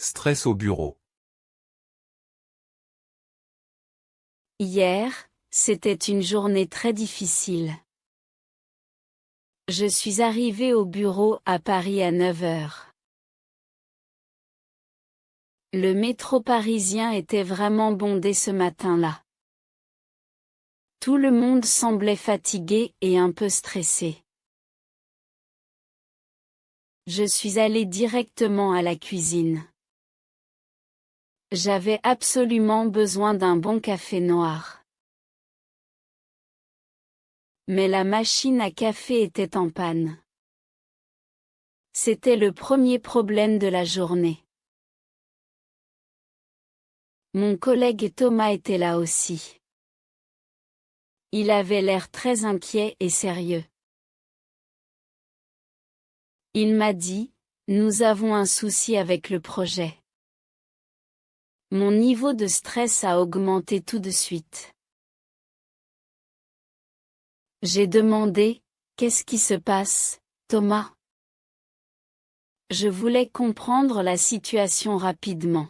Stress au bureau. Hier, c'était une journée très difficile. Je suis arrivé au bureau à Paris à 9 heures. Le métro parisien était vraiment bondé ce matin-là. Tout le monde semblait fatigué et un peu stressé. Je suis allé directement à la cuisine. J'avais absolument besoin d'un bon café noir. Mais la machine à café était en panne. C'était le premier problème de la journée. Mon collègue Thomas était là aussi. Il avait l'air très inquiet et sérieux. Il m'a dit, nous avons un souci avec le projet. Mon niveau de stress a augmenté tout de suite. J'ai demandé, qu'est-ce qui se passe, Thomas? Je voulais comprendre la situation rapidement.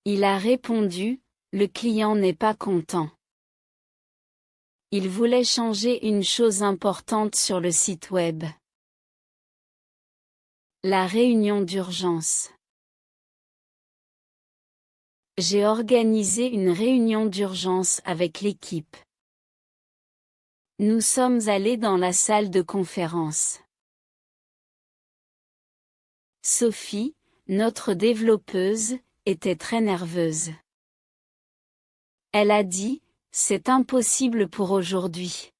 Il a répondu, le client n'est pas content. Il voulait changer une chose importante sur le site web. La réunion d'urgence. J'ai organisé une réunion d'urgence avec l'équipe. Nous sommes allés dans la salle de conférence. Sophie, notre développeuse, était très nerveuse. Elle a dit, c'est impossible pour aujourd'hui.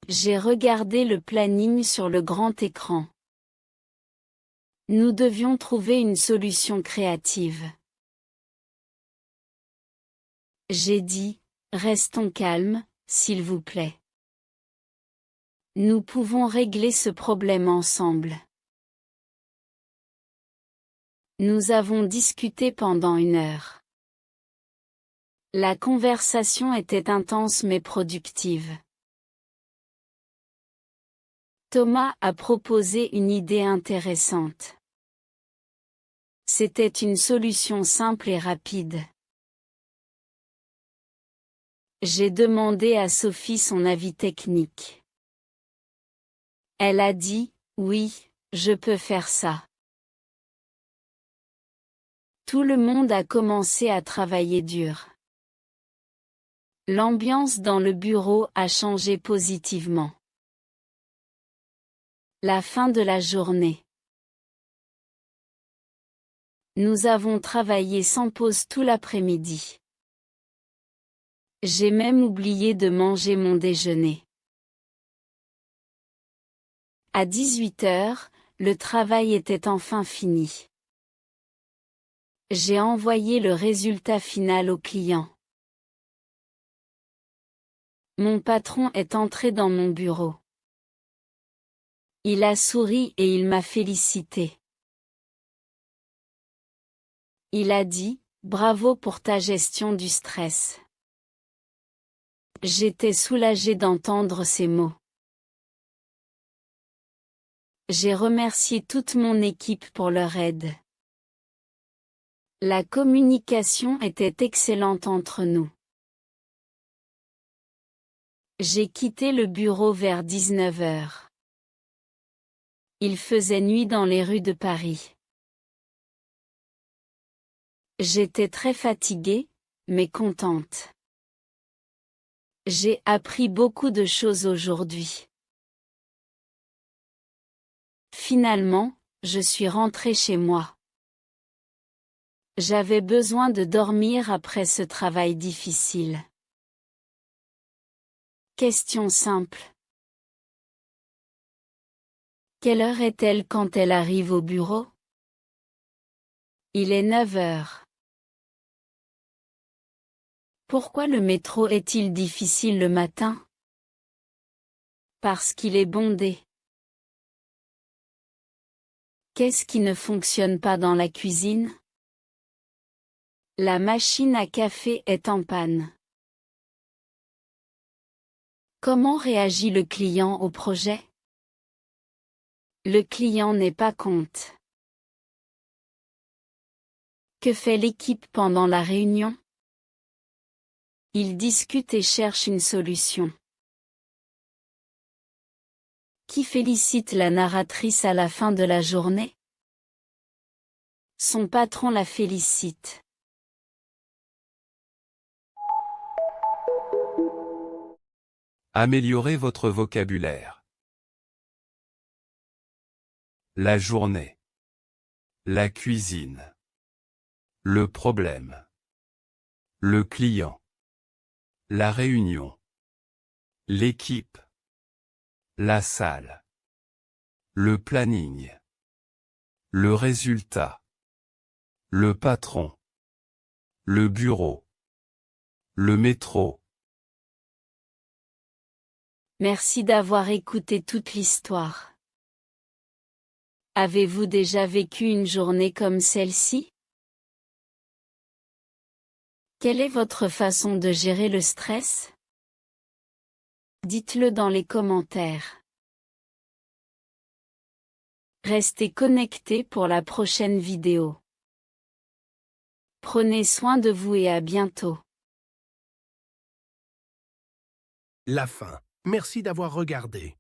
J'ai regardé le planning sur le grand écran. Nous devions trouver une solution créative. J'ai dit, restons calmes, s'il vous plaît. Nous pouvons régler ce problème ensemble. Nous avons discuté pendant 1 heure. La conversation était intense mais productive. Thomas a proposé une idée intéressante. C'était une solution simple et rapide. J'ai demandé à Sophie son avis technique. Elle a dit, oui, je peux faire ça. Tout le monde a commencé à travailler dur. L'ambiance dans le bureau a changé positivement. La fin de la journée. Nous avons travaillé sans pause tout l'après-midi. J'ai même oublié de manger mon déjeuner. À 18 heures, le travail était enfin fini. J'ai envoyé le résultat final au client. Mon patron est entré dans mon bureau. Il a souri et il m'a félicité. Il a dit, bravo pour ta gestion du stress. J'étais soulagée d'entendre ces mots. J'ai remercié toute mon équipe pour leur aide. La communication était excellente entre nous. J'ai quitté le bureau vers 19 heures. Il faisait nuit dans les rues de Paris. J'étais très fatiguée, mais contente. J'ai appris beaucoup de choses aujourd'hui. Finalement, je suis rentrée chez moi. J'avais besoin de dormir après ce travail difficile. Question simple. Quelle heure est-elle quand elle arrive au bureau? Il est 9 heures. Pourquoi le métro est-il difficile le matin? Parce qu'il est bondé. Qu'est-ce qui ne fonctionne pas dans la cuisine? La machine à café est en panne. Comment réagit le client au projet? Le client n'est pas compte. Que fait l'équipe pendant la réunion? Ils discutent et cherchent une solution. Qui félicite la narratrice à la fin de la journée? Son patron la félicite. Améliorez votre vocabulaire. La journée. La cuisine. Le problème. Le client. La réunion. L'équipe. La salle. Le planning. Le résultat. Le patron. Le bureau. Le métro. Merci d'avoir écouté toute l'histoire. Avez-vous déjà vécu une journée comme celle-ci? Quelle est votre façon de gérer le stress? Dites-le dans les commentaires. Restez connectés pour la prochaine vidéo. Prenez soin de vous et à bientôt. La fin. Merci d'avoir regardé.